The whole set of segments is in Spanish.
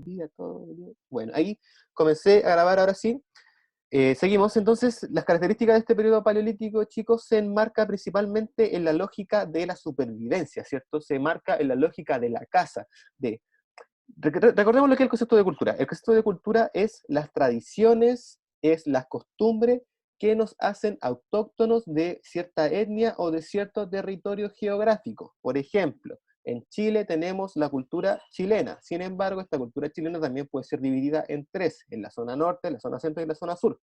día, todo el día. Bueno, ahí comencé a grabar ahora sí. Seguimos, entonces, las características de este periodo paleolítico, chicos, se enmarca principalmente en la lógica de la supervivencia, ¿cierto? Se enmarca en la lógica de la caza, de recordemos lo que es el concepto de cultura. El concepto de cultura es las tradiciones, es las costumbres que nos hacen autóctonos de cierta etnia o de cierto territorio geográfico. Por ejemplo, en Chile tenemos la cultura chilena. Sin embargo, esta cultura chilena también puede ser dividida en tres, en la zona norte, la zona centro y la zona sur.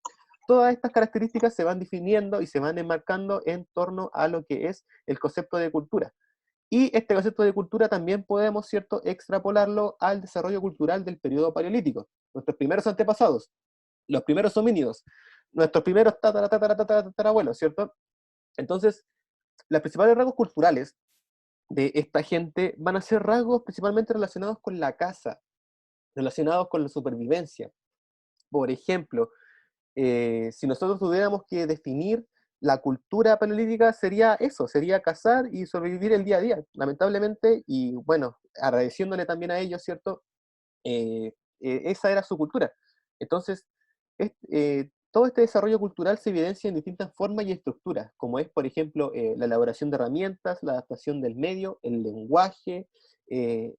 Todas estas características se van definiendo y se van enmarcando en torno a lo que es el concepto de cultura. Y este concepto de cultura también podemos, ¿cierto?, extrapolarlo al desarrollo cultural del periodo paleolítico. Nuestros primeros antepasados, los primeros homínidos, nuestros primeros tatarabuelos, ¿cierto? Entonces, los principales rasgos culturales de esta gente van a ser rasgos principalmente relacionados con la caza, relacionados con la supervivencia. Por ejemplo, si nosotros tuviéramos que definir la cultura paleolítica, sería eso, sería cazar y sobrevivir el día a día, lamentablemente, y bueno, agradeciéndole también a ellos, ¿cierto? Esa era su cultura. Entonces, todo este desarrollo cultural se evidencia en distintas formas y estructuras, como es, por ejemplo, la elaboración de herramientas, la adaptación del medio, el lenguaje, el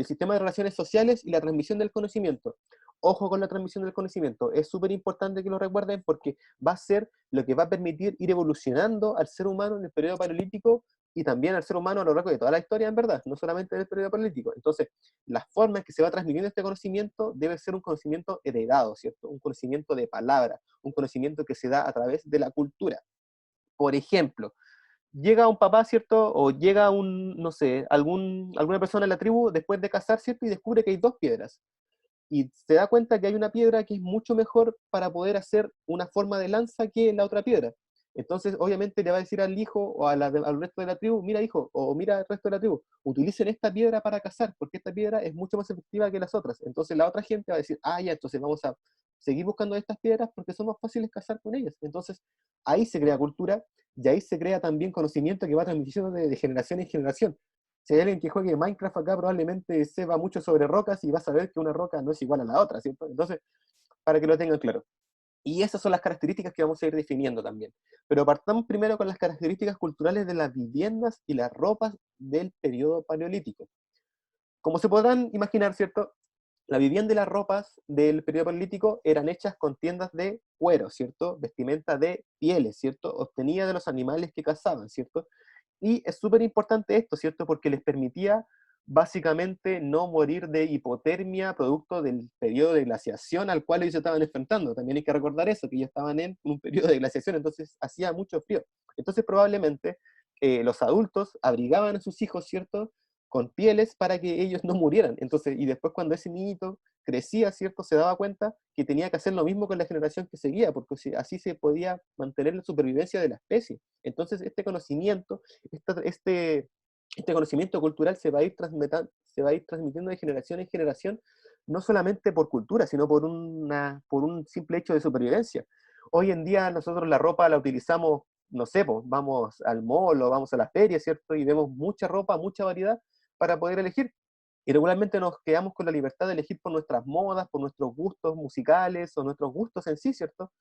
sistema de relaciones sociales y la transmisión del conocimiento. Ojo con la transmisión del conocimiento, es súper importante que lo recuerden porque va a ser lo que va a permitir ir evolucionando al ser humano en el periodo paleolítico y también al ser humano a lo largo de toda la historia, en verdad, no solamente del periodo paleolítico. Entonces, la forma en que se va transmitiendo este conocimiento debe ser un conocimiento heredado, ¿cierto? Un conocimiento de palabra, un conocimiento que se da a través de la cultura. Por ejemplo, llega un papá, ¿cierto? O llega un, no sé, alguna persona en la tribu después de cazar, ¿cierto? Y descubre que hay dos piedras. Y se da cuenta que hay una piedra que es mucho mejor para poder hacer una forma de lanza que la otra piedra. Entonces, obviamente, le va a decir al hijo o al resto de la tribu, mira hijo, o mira al resto de la tribu, utilicen esta piedra para cazar, porque esta piedra es mucho más efectiva que las otras. Entonces la otra gente va a decir, ah, ya, entonces vamos a seguir buscando estas piedras porque son más fáciles cazar con ellas. Entonces, ahí se crea cultura y ahí se crea también conocimiento que va transmitiendo de generación en generación. Si hay alguien que juegue Minecraft acá, probablemente sepa mucho sobre rocas y va a saber que una roca no es igual a la otra, ¿cierto? Entonces, para que lo tengan claro. Y esas son las características que vamos a ir definiendo también. Pero partamos primero con las características culturales de las viviendas y las ropas del periodo paleolítico. Como se podrán imaginar, ¿cierto? La vivienda y las ropas del periodo paleolítico eran hechas con tiendas de cuero, ¿cierto? Vestimenta de pieles, ¿cierto? Obtenida de los animales que cazaban, ¿cierto? Y es súper importante esto, ¿cierto? Porque les permitía básicamente no morir de hipotermia producto del periodo de glaciación al cual ellos se estaban enfrentando. También hay que recordar eso, que ellos estaban en un periodo de glaciación, entonces hacía mucho frío. Entonces probablemente los adultos abrigaban a sus hijos, ¿cierto? Con pieles para que ellos no murieran. Entonces, y después cuando ese niñito crecía, ¿cierto? Se daba cuenta que tenía que hacer lo mismo con la generación que seguía, porque así se podía mantener la supervivencia de la especie. Entonces, este conocimiento, este conocimiento cultural se va a ir transmitiendo de generación en generación, no solamente por cultura, sino por un simple hecho de supervivencia. Hoy en día nosotros la ropa la utilizamos, no sé, pues, vamos al mall o vamos a la feria, ¿cierto? Y vemos mucha ropa, mucha variedad para poder elegir. Y regularmente nos quedamos con la libertad de elegir por nuestras modas, por nuestros gustos musicales o nuestros gustos en sí, ¿cierto?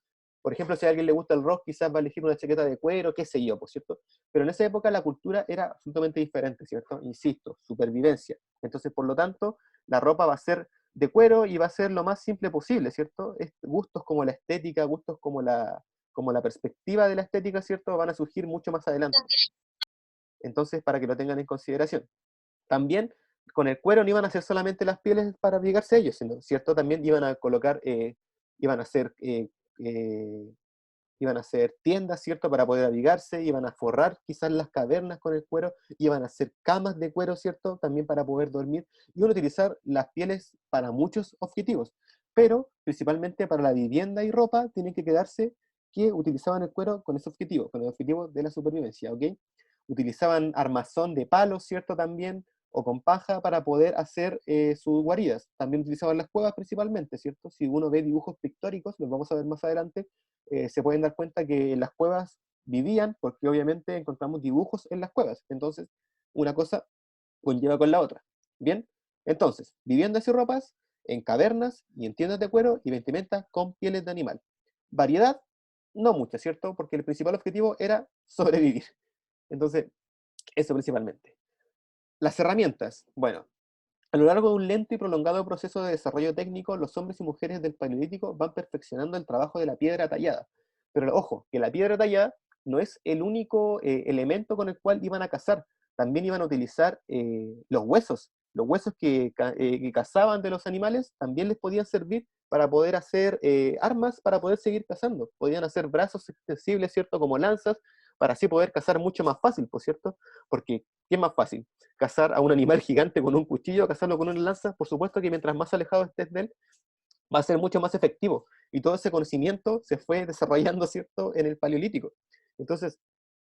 Por ejemplo, si a alguien le gusta el rock, quizás va a elegir una chaqueta de cuero, qué sé yo, por cierto. Pero en esa época la cultura era absolutamente diferente, ¿cierto? Insisto, supervivencia. Entonces, por lo tanto, la ropa va a ser de cuero y va a ser lo más simple posible, ¿cierto? Gustos como la estética, gustos como la perspectiva de la estética, ¿cierto? Van a surgir mucho más adelante. Entonces, para que lo tengan en consideración. También con el cuero no iban a hacer solamente las pieles para abrigarse ellos, sino, ¿cierto? También iban a colocar, iban a hacer eh, iban a hacer tiendas, ¿cierto? Para poder abrigarse, iban a forrar quizás las cavernas con el cuero, iban a hacer camas de cuero, ¿cierto? También para poder dormir, iban a utilizar las pieles para muchos objetivos, pero principalmente para la vivienda y ropa tienen que quedarse que utilizaban el cuero con el objetivo de la supervivencia, ¿ok? Utilizaban armazón de palos, ¿cierto? También, o con paja para poder hacer sus guaridas. También utilizaban las cuevas principalmente, ¿cierto? Si uno ve dibujos pictóricos, los vamos a ver más adelante, se pueden dar cuenta que en las cuevas vivían, porque obviamente encontramos dibujos en las cuevas. Entonces, una cosa conlleva con la otra. Bien, Entonces, viviendas y ropas en cavernas y en tiendas de cuero y vestimentas con pieles de animal. Variedad, no mucha, ¿cierto? Porque el principal objetivo era sobrevivir. Entonces, eso principalmente. Las herramientas. Bueno, a lo largo de un lento y prolongado proceso de desarrollo técnico, los hombres y mujeres del Paleolítico van perfeccionando el trabajo de la piedra tallada. Pero ojo, que la piedra tallada no es el único elemento con el cual iban a cazar. También iban a utilizar los huesos. Los huesos que cazaban de los animales también les podían servir para poder hacer armas, para poder seguir cazando. Podían hacer brazos extensibles, ¿cierto? Como lanzas, para así poder cazar mucho más fácil, por cierto. Porque, ¿qué es más fácil? Cazar a un animal gigante con un cuchillo, cazarlo con una lanza, por supuesto que mientras más alejado estés de él, va a ser mucho más efectivo. Y todo ese conocimiento se fue desarrollando, ¿cierto?, en el Paleolítico. Entonces,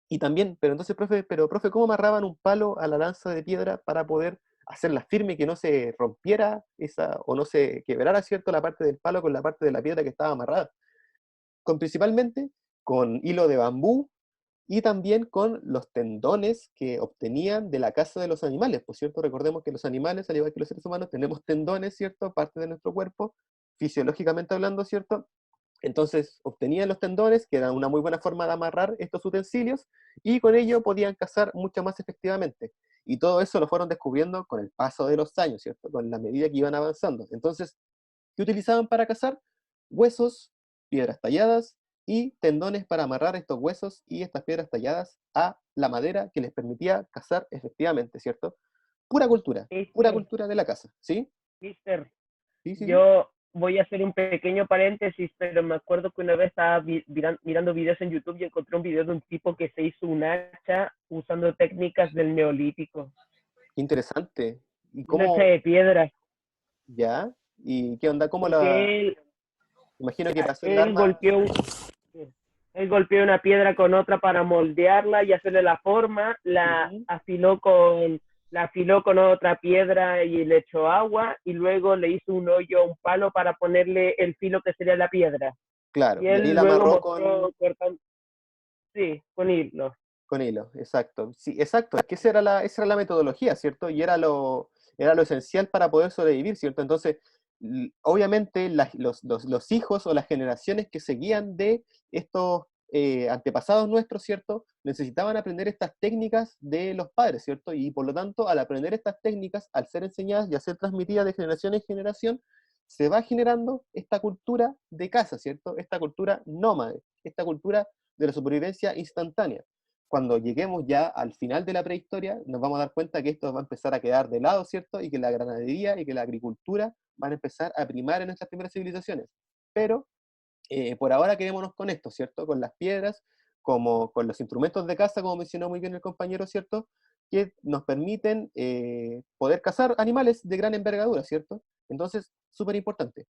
y también, pero entonces, profe, ¿cómo amarraban un palo a la lanza de piedra para poder hacerla firme, que no se rompiera esa, o no se quebrara, ¿cierto?, la parte del palo con la parte de la piedra que estaba amarrada? Principalmente con hilo de bambú, y también con los tendones que obtenían de la caza de los animales, por cierto, recordemos que los animales, al igual que los seres humanos, tenemos tendones, ¿cierto?, parte de nuestro cuerpo, fisiológicamente hablando, ¿cierto? Entonces obtenían los tendones, que eran una muy buena forma de amarrar estos utensilios, y con ello podían cazar mucho más efectivamente. Y todo eso lo fueron descubriendo con el paso de los años, ¿cierto?, con la medida que iban avanzando. Entonces, ¿qué utilizaban para cazar? Huesos, piedras talladas y tendones para amarrar estos huesos y estas piedras talladas a la madera que les permitía cazar efectivamente, ¿cierto? Pura Mister, cultura de la caza, ¿sí? mister, Sí, sí, sí. yo voy a hacer un pequeño paréntesis, pero me acuerdo que una vez estaba mirando videos en YouTube y encontré un video de un tipo que se hizo un hacha usando técnicas del neolítico. Interesante. ¿Y Un hacha cómo, de piedra. ya? ¿Y qué onda? ¿Cómo la...? Porque Imagino que ya, pasó el arma... él golpeó una piedra con otra para moldearla y hacerle la forma, Ujú. la afiló con otra piedra y le echó agua y luego le hizo un hoyo, un palo para ponerle el filo que sería la piedra. Claro, Y y ahí él la luego amarró mostró cortando, sí, con hilo. con hilo, exacto. Sí, exacto, es que esa era la metodología, ¿cierto? Y era lo esencial para poder sobrevivir, ¿cierto? Entonces, obviamente los hijos o las generaciones que seguían de estos antepasados nuestros, ¿cierto? Necesitaban aprender estas técnicas de los padres, ¿cierto? Y por lo tanto, al aprender estas técnicas, al ser enseñadas y a ser transmitidas de generación en generación, se va generando esta cultura de caza, ¿cierto? Esta cultura nómade, esta cultura de la supervivencia instantánea. Cuando lleguemos ya al final de la prehistoria, nos vamos a dar cuenta que esto va a empezar a quedar de lado, ¿cierto? Y que la ganadería y que la agricultura van a empezar a primar en nuestras primeras civilizaciones. Pero por ahora quedémonos con esto, ¿cierto? Con las piedras, como con los instrumentos de caza, como mencionó muy bien el compañero, ¿cierto? Que nos permiten poder cazar animales de gran envergadura, ¿cierto? Entonces, súper importante.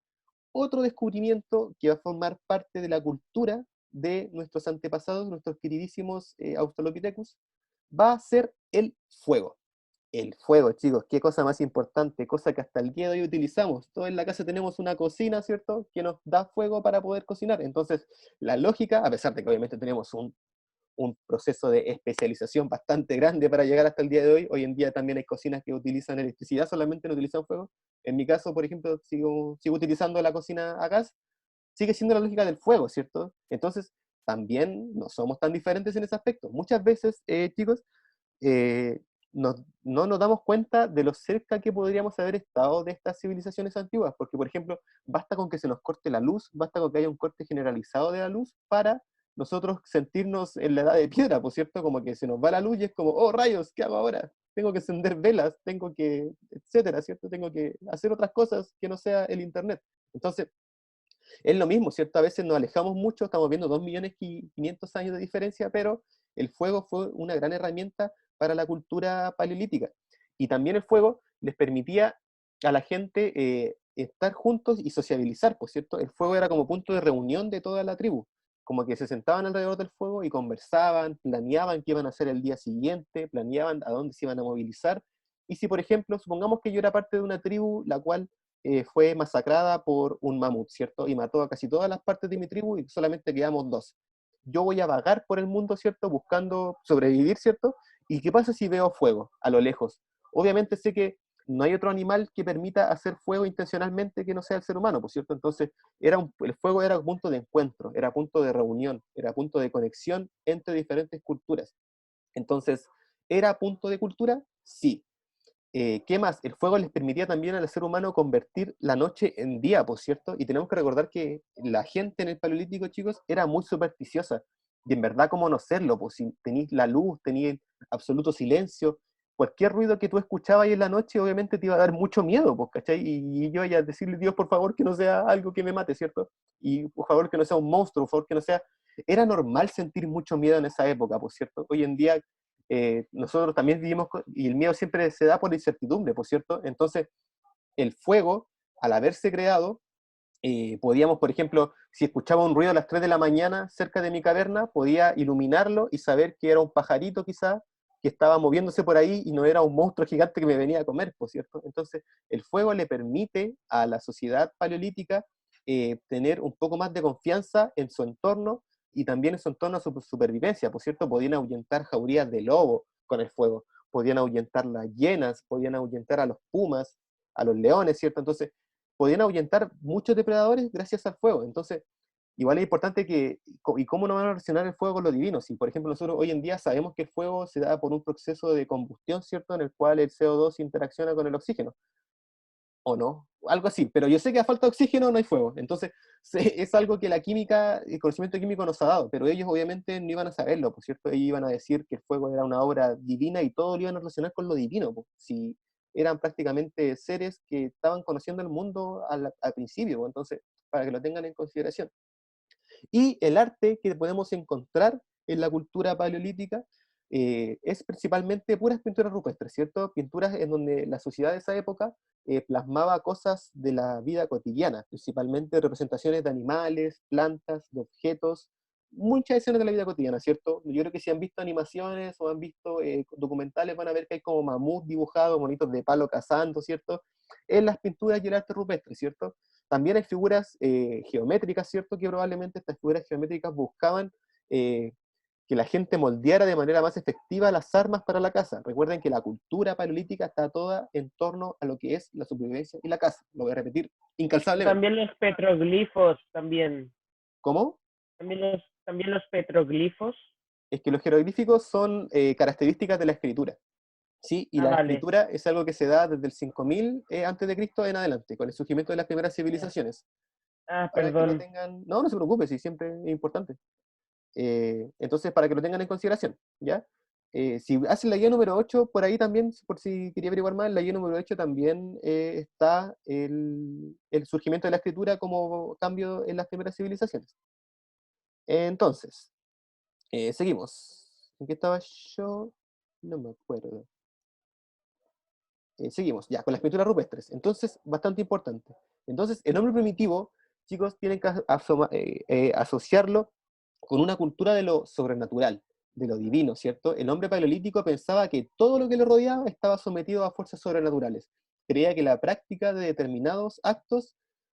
Otro descubrimiento que va a formar parte de la cultura de nuestros antepasados, nuestros queridísimos Australopithecus, va a ser el fuego. El fuego, chicos, qué cosa más importante, cosa que hasta el día de hoy utilizamos. Todos en la casa tenemos una cocina, ¿cierto?, que nos da fuego para poder cocinar. Entonces, la lógica, a pesar de que obviamente tenemos un proceso de especialización bastante grande para llegar hasta el día de hoy. Hoy en día también hay cocinas que utilizan electricidad, solamente no utilizan fuego. En mi caso, por ejemplo, sigo utilizando la cocina a gas. Sigue siendo la lógica del fuego, ¿cierto? Entonces, también no somos tan diferentes en ese aspecto. Muchas veces, chicos, eh, no nos damos cuenta de lo cerca que podríamos haber estado de estas civilizaciones antiguas, porque por ejemplo, basta con que se nos corte la luz, basta con que haya un corte generalizado de la luz para nosotros sentirnos en la edad de piedra, por cierto, como que se nos va la luz y es como, oh rayos, ¿qué hago ahora? Tengo que encender velas, tengo que, etcétera, ¿cierto? Tengo que hacer otras cosas que no sea el internet. Entonces, es lo mismo, ¿cierto? A veces nos alejamos mucho, estamos viendo 2.500.000 años de diferencia, pero el fuego fue una gran herramienta para la cultura paleolítica. Y también el fuego les permitía a la gente estar juntos y sociabilizar, por cierto. El fuego era como punto de reunión de toda la tribu, como que se sentaban alrededor del fuego y conversaban, planeaban qué iban a hacer el día siguiente, planeaban a dónde se iban a movilizar. Y si, por ejemplo, supongamos que yo era parte de una tribu la cual fue masacrada por un mamut, ¿cierto? Y mató a casi todas las partes de mi tribu y solamente quedamos dos. Yo voy a vagar por el mundo, ¿cierto? Buscando sobrevivir, ¿cierto? ¿Y qué pasa si veo fuego a lo lejos? Obviamente sé que no hay otro animal que permita hacer fuego intencionalmente que no sea el ser humano, por cierto. Entonces, el fuego era un punto de encuentro, era punto de reunión, era punto de conexión entre diferentes culturas. Entonces, ¿era punto de cultura? Sí. ¿Qué más? El fuego les permitía también al ser humano convertir la noche en día, por cierto, y tenemos que recordar que la gente en el Paleolítico, chicos, era muy supersticiosa, y en verdad, ¿cómo no serlo? Pues si tenéis la luz, tenéis absoluto silencio, cualquier ruido que tú escuchabas ahí en la noche, obviamente te iba a dar mucho miedo, pues, ¿cachai? Y yo iba a decirle, Dios, por favor, que no sea algo que me mate, ¿cierto? Y por favor, que no sea un monstruo, por favor, que no sea... Era normal sentir mucho miedo en esa época, por cierto. Hoy en día nosotros también vivimos, y el miedo siempre se da por la incertidumbre, por cierto. Entonces, el fuego, al haberse creado, podíamos, por ejemplo, si escuchaba un ruido a las 3 de la mañana cerca de mi caverna, podía iluminarlo y saber que era un pajarito quizá que estaba moviéndose por ahí y no era un monstruo gigante que me venía a comer, por cierto. Entonces, el fuego le permite a la sociedad paleolítica tener un poco más de confianza en su entorno y también en su entorno a su supervivencia, por cierto. Podían ahuyentar jaurías de lobo con el fuego, podían ahuyentar las hienas, podían ahuyentar a los pumas, a los leones, ¿cierto? Entonces, podían ahuyentar muchos depredadores gracias al fuego. Entonces, igual es importante que, ¿y cómo no van a relacionar el fuego con lo divino? Si, por ejemplo, nosotros hoy en día sabemos que el fuego se da por un proceso de combustión, ¿cierto? En el cual el CO2 interacciona con el oxígeno, ¿o no? Algo así, pero yo sé que a falta de oxígeno no hay fuego. Entonces, es algo que la química, el conocimiento químico nos ha dado, pero ellos obviamente no iban a saberlo, por cierto. Ellos iban a decir que el fuego era una obra divina y todo lo iban a relacionar con lo divino, pues, si eran prácticamente seres que estaban conociendo el mundo al principio, pues. Entonces, para que lo tengan en consideración. Y el arte que podemos encontrar en la cultura paleolítica es principalmente puras pinturas rupestres, ¿cierto? Pinturas en donde la sociedad de esa época plasmaba cosas de la vida cotidiana, principalmente representaciones de animales, plantas, de objetos, muchas escenas de la vida cotidiana, ¿cierto? Yo creo que si han visto animaciones o han visto documentales van a ver que hay como mamuts dibujados, monitos de palo cazando, ¿cierto? En las pinturas y el arte rupestre, ¿cierto? También hay figuras geométricas, ¿cierto? Que probablemente estas figuras geométricas buscaban que la gente moldeara de manera más efectiva las armas para la caza. Recuerden que la cultura paleolítica está toda en torno a lo que es la supervivencia y la caza. Lo voy a repetir incansablemente. También los petroglifos, también. ¿Cómo? También los petroglifos. Es que los jeroglíficos son características de la escritura. ¿Sí? Y Ah, la vale. escritura es algo que se da desde el 5000 antes de Cristo en adelante, con el surgimiento de las primeras Ya. civilizaciones. Ah, Para que lo perdón. tengan... No, no se preocupe, sí, siempre es importante. Entonces, para que lo tengan en consideración, ¿ya? Si hacen la guía número 8 por ahí también, por si quería averiguar más, en la guía número 8 también está el surgimiento de la escritura como cambio en las primeras civilizaciones. Entonces, seguimos. ¿En qué estaba yo? No me acuerdo. Seguimos, ya, con las pinturas rupestres. Entonces, bastante importante. Entonces, el hombre primitivo, chicos, tienen que asociarlo con una cultura de lo sobrenatural, de lo divino, ¿cierto? El hombre paleolítico pensaba que todo lo que le rodeaba estaba sometido a fuerzas sobrenaturales. Creía que la práctica de determinados actos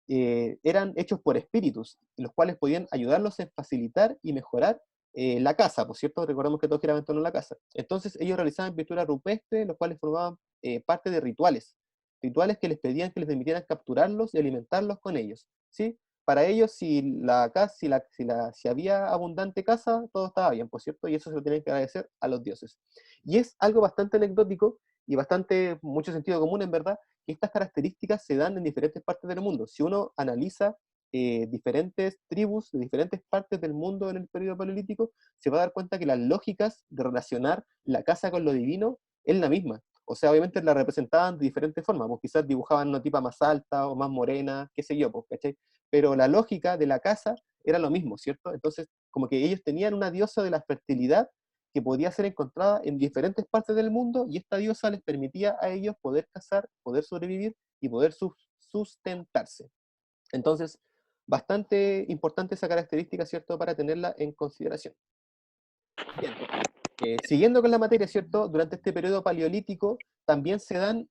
eran hechos por espíritus, los cuales podían ayudarlos a facilitar y mejorar la casa, por cierto, recordemos que todo giraba en torno a la casa. Entonces ellos realizaban pinturas rupestres, los cuales formaban parte de rituales, rituales que les pedían que les permitieran capturarlos y alimentarlos con ellos, ¿sí? Para ellos, si había abundante caza, todo estaba bien, por cierto, y eso se lo tenían que agradecer a los dioses. Y es algo bastante anecdótico y bastante, mucho sentido común, en verdad, que estas características se dan en diferentes partes del mundo. Si uno analiza diferentes tribus de diferentes partes del mundo en el periodo paleolítico, se va a dar cuenta que las lógicas de relacionar la caza con lo divino es la misma. O sea, obviamente la representaban de diferentes formas, pues quizás dibujaban una tipa más alta o más morena, qué sé yo, pues, ¿cachai? Pero la lógica de la caza era lo mismo, ¿cierto? Entonces, como que ellos tenían una diosa de la fertilidad que podía ser encontrada en diferentes partes del mundo y esta diosa les permitía a ellos poder cazar, poder sobrevivir y poder sustentarse. Entonces, bastante importante esa característica, ¿cierto?, para tenerla en consideración. Bien, siguiendo con la materia, ¿cierto?, durante este periodo paleolítico también se dan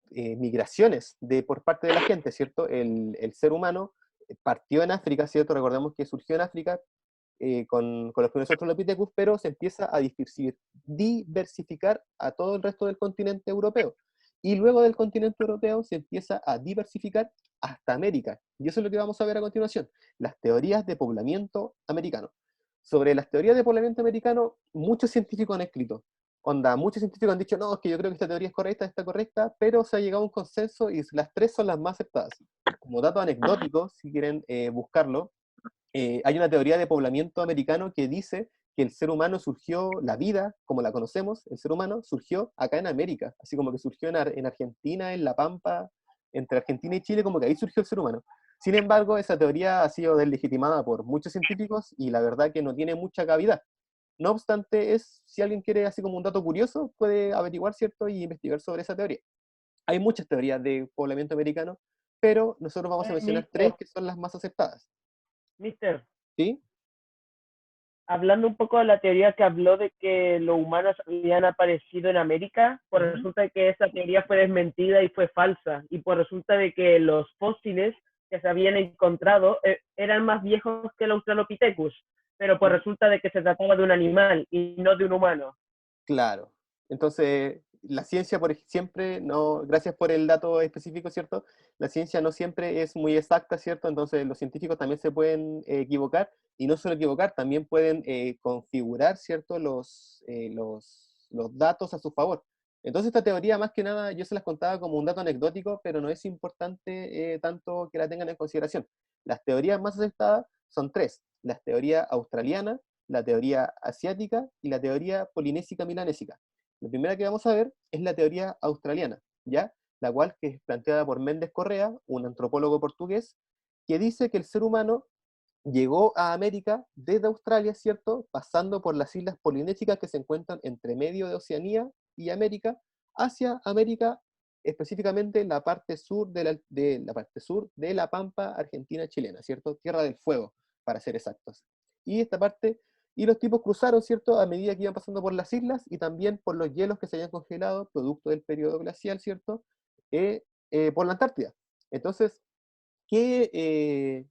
migraciones por parte de la gente, ¿cierto? El ser humano partió en África, ¿cierto? Recordemos que surgió en África con los primeros Australopithecus, pero se empieza a diversificar a todo el resto del continente europeo. y luego del continente europeo se empieza a diversificar hasta América. Y eso es lo que vamos a ver a continuación, las teorías de poblamiento americano. Sobre las teorías de poblamiento americano, muchos científicos han escrito. Onda, muchos científicos han dicho, no, es que yo creo que esta teoría es correcta, está correcta, pero se ha llegado a un consenso y las tres son las más aceptadas. Como dato anecdótico, si quieren buscarlo, hay una teoría de poblamiento americano que dice que el ser humano surgió, la vida, como la conocemos, el ser humano surgió acá en América, así como que surgió en Argentina, en La Pampa, entre Argentina y Chile, como que ahí surgió el ser humano. Sin embargo, esa teoría ha sido deslegitimada por muchos científicos y la verdad que no tiene mucha cavidad. No obstante, si alguien quiere, así como un dato curioso, puede averiguar, ¿cierto?, y investigar sobre esa teoría. Hay muchas teorías de poblamiento americano, pero nosotros vamos a mencionar Mister, tres que son las más aceptadas. mister, ¿Sí? hablando un poco de la teoría que habló de que los humanos habían aparecido en América, pues Ujú. resulta que esa teoría fue desmentida y fue falsa. Y pues resulta de que los fósiles que se habían encontrado eran más viejos que el Australopithecus, pero pues resulta de que se trataba de un animal y no de un humano. Claro. Entonces, la ciencia siempre, no, gracias por el dato específico, ¿cierto? La ciencia no siempre es muy exacta, ¿cierto? Entonces, los científicos también se pueden equivocar, y no solo equivocar, también pueden configurar, ¿cierto? Los datos a su favor. Entonces, esta teoría, más que nada, yo se las contaba como un dato anecdótico, pero no es importante tanto que la tengan en consideración. Las teorías más aceptadas son tres: la teoría australiana, la teoría asiática y la teoría polinésica milanésica. La primera que vamos a ver es la teoría australiana, ¿ya? La cual que es planteada por Méndez Correa, un antropólogo portugués, que dice que el ser humano llegó a América desde Australia, ¿cierto? Pasando por las islas polinésicas que se encuentran entre medio de Oceanía y América, hacia América, específicamente la parte sur la parte sur de la Pampa Argentina chilena, ¿cierto? Tierra del Fuego, para ser exactos. Y esta parte, y los tipos cruzaron, ¿cierto? A medida que iban pasando por las islas y también por los hielos que se habían congelado, producto del periodo glacial, ¿cierto? Por la Antártida. Entonces, ¿qué,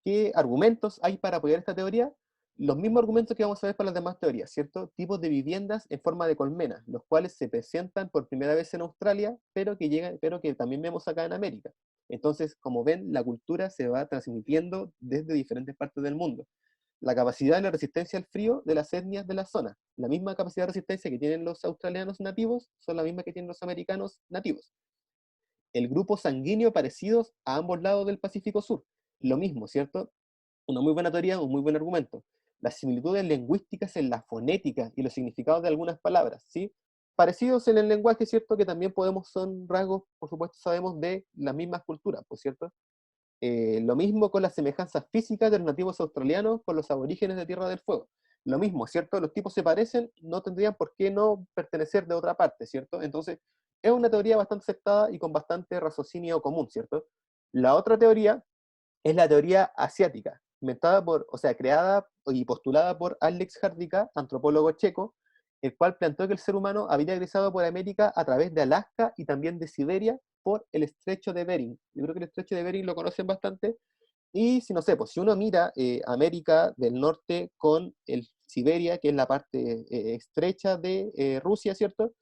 ¿qué argumentos hay para apoyar esta teoría? Los mismos argumentos que vamos a ver para las demás teorías, ¿cierto? Tipos de viviendas en forma de colmena, los cuales se presentan por primera vez en Australia, pero que también vemos acá en América. Entonces, como ven, la cultura se va transmitiendo desde diferentes partes del mundo. La capacidad de la resistencia al frío de las etnias de la zona. La misma capacidad de resistencia que tienen los australianos nativos son la misma que tienen los americanos nativos. El grupo sanguíneo parecidos a ambos lados del Pacífico Sur. Lo mismo, ¿cierto? Una muy buena teoría, un muy buen argumento. Las similitudes lingüísticas en la fonética y los significados de algunas palabras, ¿sí? Parecidos en el lenguaje, ¿cierto? Que también son rasgos, por supuesto, sabemos, de las mismas culturas, ¿por cierto? Lo mismo con las semejanzas físicas de los nativos australianos con los aborígenes de Tierra del Fuego. Lo mismo, ¿cierto? Los tipos se parecen, no tendrían por qué no pertenecer de otra parte, ¿cierto? Entonces, es una teoría bastante aceptada y con bastante raciocinio común, ¿cierto? La otra teoría es la teoría asiática, o sea, creada y postulada por Alex Hardika, antropólogo checo, el cual planteó que el ser humano había egresado por América a través de Alaska y también de Siberia por el estrecho de Bering. Yo creo que el estrecho de Bering lo conocen bastante. Y si no sé, pues si uno mira América del Norte con el Siberia, que es la parte estrecha de Rusia, ¿cierto?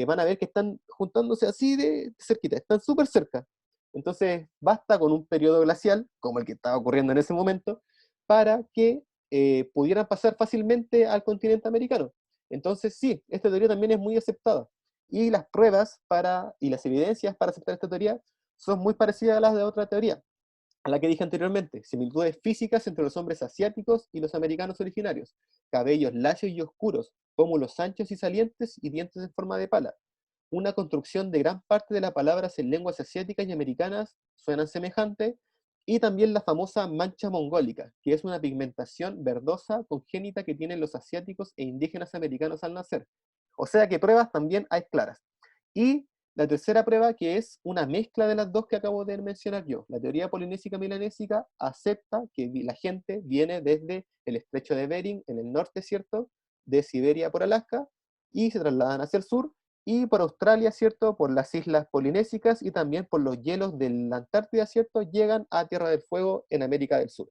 Van a ver que están juntándose así de cerquita, están súper cerca. Entonces, basta con un periodo glacial, como el que estaba ocurriendo en ese momento, para que pudieran pasar fácilmente al continente americano. Entonces, sí, esta teoría también es muy aceptada. Y las pruebas y las evidencias para aceptar esta teoría son muy parecidas a las de otra teoría, a la que dije anteriormente: similitudes físicas entre los hombres asiáticos y los americanos originarios, cabellos lacios y oscuros, pómulos anchos y salientes y dientes en forma de pala. Una construcción de gran parte de las palabras en lenguas asiáticas y americanas suenan semejantes, y también la famosa mancha mongólica, que es una pigmentación verdosa congénita que tienen los asiáticos e indígenas americanos al nacer. O sea que pruebas también hay claras. Y la tercera prueba, que es una mezcla de las dos que acabo de mencionar yo. La teoría polinésica milanésica acepta que la gente viene desde el estrecho de Bering, en el norte, ¿cierto? De Siberia por Alaska, y se trasladan hacia el sur, y por Australia, ¿cierto? Por las islas polinésicas y también por los hielos de la Antártida, ¿cierto? Llegan a Tierra del Fuego en América del Sur.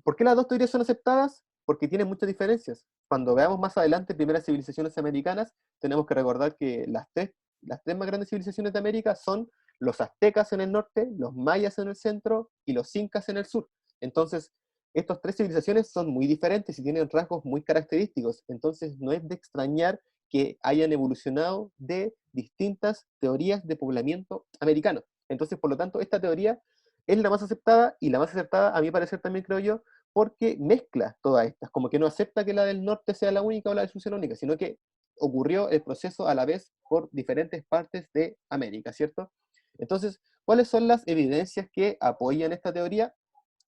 ¿Por qué las dos teorías son aceptadas? Porque tienen muchas diferencias. Cuando veamos más adelante primeras civilizaciones americanas, tenemos que recordar que las tres las tres más grandes civilizaciones de América son los aztecas en el norte, los mayas en el centro y los incas en el sur. Entonces, estas tres civilizaciones son muy diferentes y tienen rasgos muy característicos. Entonces, no es de extrañar que hayan evolucionado de distintas teorías de poblamiento americano. Entonces, por lo tanto, esta teoría es la más aceptada y la más acertada, a mi parecer también creo yo, porque mezcla todas estas, como que no acepta que la del norte sea la única o la del sur sea la única, sino que ocurrió el proceso a la vez por diferentes partes de América, ¿cierto? Entonces, ¿cuáles son las evidencias que apoyan esta teoría?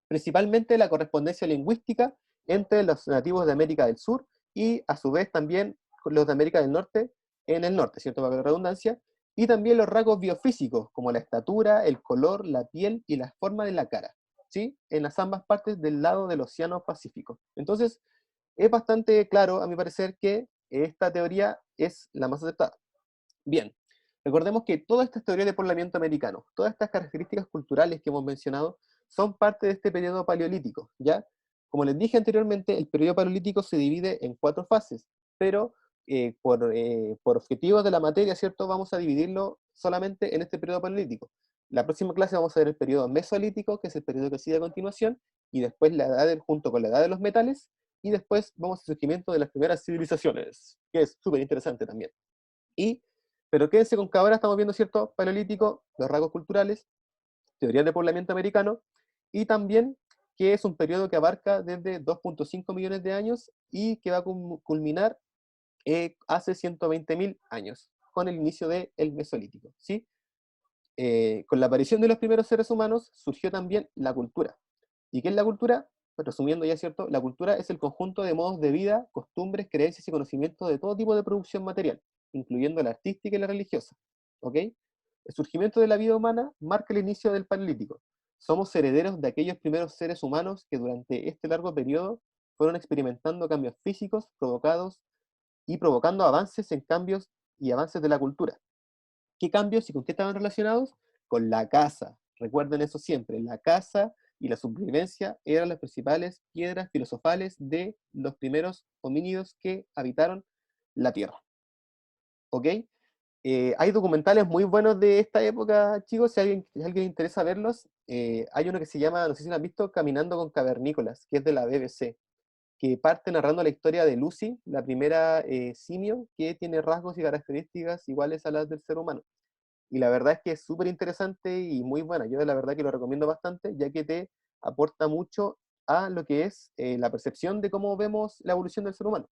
Principalmente la correspondencia lingüística entre los nativos de América del Sur y a su vez también los de América del Norte en el norte, ¿cierto? Para la redundancia, y también los rasgos biofísicos, como la estatura, el color, la piel y la forma de la cara, ¿sí? En las ambas partes del lado del Océano Pacífico. Entonces, es bastante claro, a mi parecer, que esta teoría es la más aceptada. Bien, recordemos que todas estas teorías de poblamiento americano, todas estas características culturales que hemos mencionado, son parte de este periodo paleolítico, ¿ya? Como les dije anteriormente, el periodo paleolítico se divide en 4 fases, pero por objetivos de la materia, ¿cierto? Vamos a dividirlo solamente en este periodo paleolítico. La próxima clase vamos a ver el periodo mesolítico, que es el periodo que sigue a continuación, y después la edad junto con la edad de los metales, y después vamos al surgimiento de las primeras civilizaciones, que es súper interesante también. Y, pero quédense con que ahora estamos viendo, ¿cierto? Paleolítico, los rasgos culturales, teorías de poblamiento americano, y también que es un periodo que abarca desde 2.5 millones de años y que va a culminar hace 120.000 años, con el inicio del Mesolítico, ¿sí? Con la aparición de los primeros seres humanos surgió también la cultura. ¿Y qué es la cultura? Pues resumiendo ya, ¿cierto? La cultura es el conjunto de modos de vida, costumbres, creencias y conocimientos de todo tipo de producción material, incluyendo la artística y la religiosa. ¿Ok? El surgimiento de la vida humana marca el inicio del Paleolítico. Somos herederos de aquellos primeros seres humanos que durante este largo periodo fueron experimentando cambios físicos provocados y provocando avances en cambios y avances de la cultura. ¿Qué cambios y con qué estaban relacionados? Con la caza. Recuerden eso siempre, la caza y la supervivencia eran las principales piedras filosofales de los primeros homínidos que habitaron la Tierra. ¿Ok? Hay documentales muy buenos de esta época, chicos, si alguien interesa verlos. Hay uno que se llama, no sé si lo han visto, Caminando con Cavernícolas, que es de la BBC, que parte narrando la historia de Lucy, la primera simio que tiene rasgos y características iguales a las del ser humano. Y la verdad es que es súper interesante y muy buena. Yo la verdad que lo recomiendo bastante, ya que te aporta mucho a lo que es la percepción de cómo vemos la evolución del ser humano.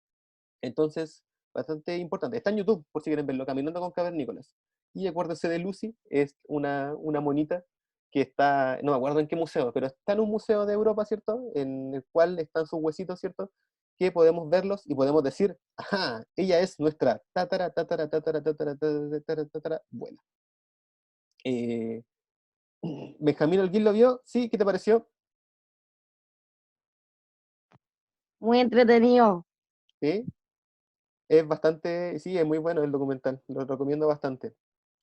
Entonces, bastante importante. Está en YouTube, por si quieren verlo, Caminando con Cavernícolas. Y acuérdense de Lucy, es una monita que está, no me acuerdo en qué museo, pero está en un museo de Europa, ¿cierto? En el cual están sus huesitos, ¿cierto? Que podemos verlos y podemos decir, ajá, ella es nuestra tatara, tatara, tatara, tatara, tatara, tatara, tatara, abuela. Eh, Benjamín Holguín lo vio, ¿sí? ¿Qué te pareció? Muy entretenido. ¿Sí? Es bastante, sí, es muy bueno el documental, lo recomiendo bastante.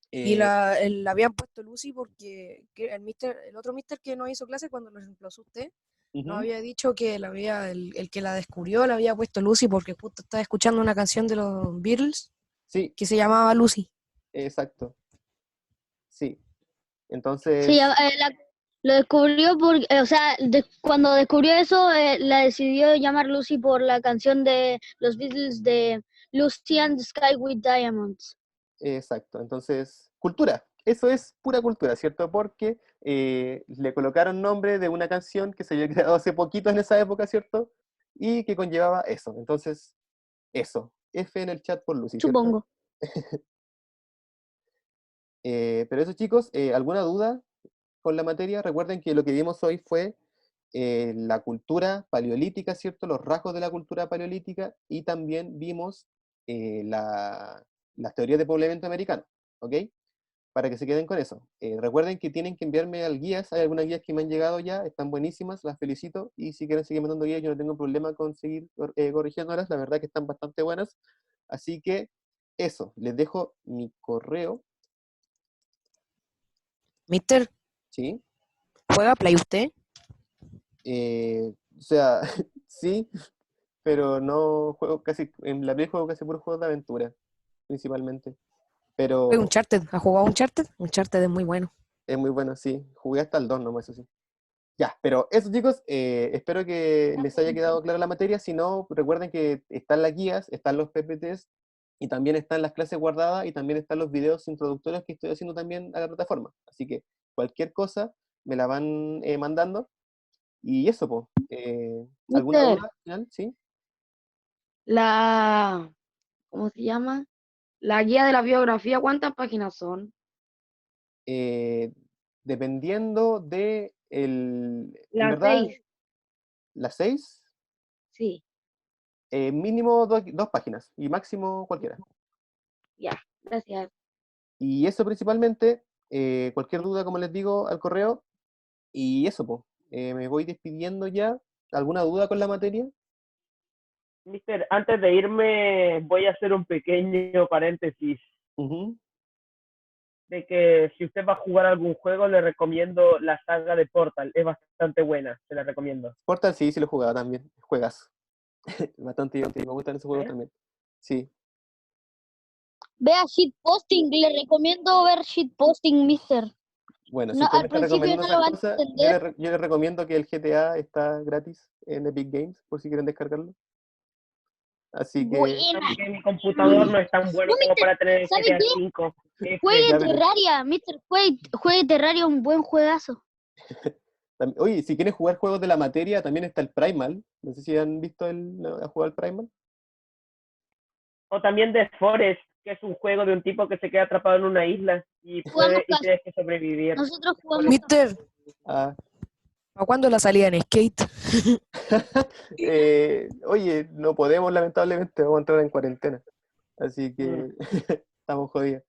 Y Eh, la habían puesto Lucy porque el otro mister que no hizo clase cuando lo reemplazó usted, nos Ujú, había dicho que el que la descubrió la había puesto Lucy porque justo estaba escuchando una canción de los Beatles sí, que se llamaba Lucy. exacto, sí. Sí, Entonces, lo descubrió porque, o sea, cuando descubrió eso, la decidió llamar Lucy por la canción de los Beatles de Lucy and the Sky with Diamonds. exacto. Entonces, cultura. Eso es pura cultura, ¿cierto? Porque le colocaron nombre de una canción que se había creado hace poquito en esa época, ¿cierto? Y que conllevaba eso. Entonces, eso. F en el chat por Lucy, ¿cierto? Supongo. Pero eso, chicos, ¿alguna duda con la materia? Recuerden que lo que vimos hoy fue la cultura paleolítica, ¿cierto? Los rasgos de la cultura paleolítica y también vimos las teorías de poblamiento americano, ¿ok? Para que se queden con eso. Recuerden que tienen que enviarme al guías, hay algunas guías que me han llegado ya, están buenísimas, las felicito, y si quieren seguir mandando guías, yo no tengo problema con seguir corrigiéndolas, la verdad que están bastante buenas, así que eso, les dejo mi correo, Mister, ¿sí? ¿juega Play usted? O sea, sí, pero no juego casi, en la Play juego casi puros juegos de aventura, principalmente. Pero Uncharted, ¿has jugado Uncharted? Uncharted es muy bueno. es muy bueno, sí. Jugué hasta el 2 nomás, eso sí. Ya, pero eso chicos, espero que les haya quedado clara la materia. Si no, recuerden que están las guías, están los PPTs y también están las clases guardadas y también están los videos introductorios que estoy haciendo también a la plataforma. Así que cualquier cosa me la van mandando. Y eso, pues. ¿Alguna Mister, duda final? ¿Sí? la, ¿cómo se llama? La guía de la biografía, ¿cuántas páginas son? Eh, dependiendo de en Las verdad, 6, las 6, sí, mínimo dos páginas y máximo cualquiera. ya, gracias. Y eso principalmente, cualquier duda, como les digo, al correo. Y eso, pues, me voy despidiendo ya. ¿Alguna duda con la materia? Mister, antes de irme, voy a hacer un pequeño paréntesis Ujú. de que si usted va a jugar algún juego, le recomiendo la saga de Portal. Es bastante buena, se la recomiendo. Portal sí, sí lo jugaba también. Juegas. Bastante divertido. Me gustan esos juegos ¿Eh? también. Sí. Vea shitposting, le recomiendo ver shitposting, mister. Bueno, si No, usted al me está principio recomendando no lo esas van a cosas, entender. yo le recomiendo que el GTA está gratis en Epic Games, por si quieren descargarlo. Así que, Buena. Aunque mi computador no es tan bueno No, como mister, para tener el ¿sabe GTA qué? V. Juegue ya, pero Terraria, mister, juegue Terraria, un buen juegazo. oye, si quieren jugar juegos de la materia, también está el Primal. No sé si han visto a jugar el Primal. O también The Forest, que es un juego de un tipo que se queda atrapado en una isla y Jugamos tiene que sobrevivir. nosotros jugamos. Mister, Ah, ¿a cuándo la salida en skate? oye, no podemos, lamentablemente, vamos a entrar en cuarentena. Así que estamos jodidos.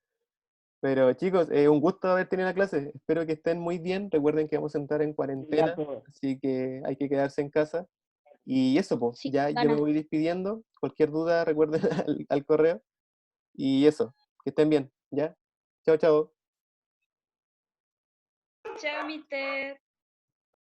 Pero chicos, un gusto haber tenido la clase. Espero que estén muy bien. Recuerden que vamos a entrar en cuarentena, así que hay que quedarse en casa. Y eso, pues, Sí, ya yo me gana. voy despidiendo. Cualquier duda, recuerden al correo. Y eso, que estén bien, ¿ya? Chao, chao. Chao, mister.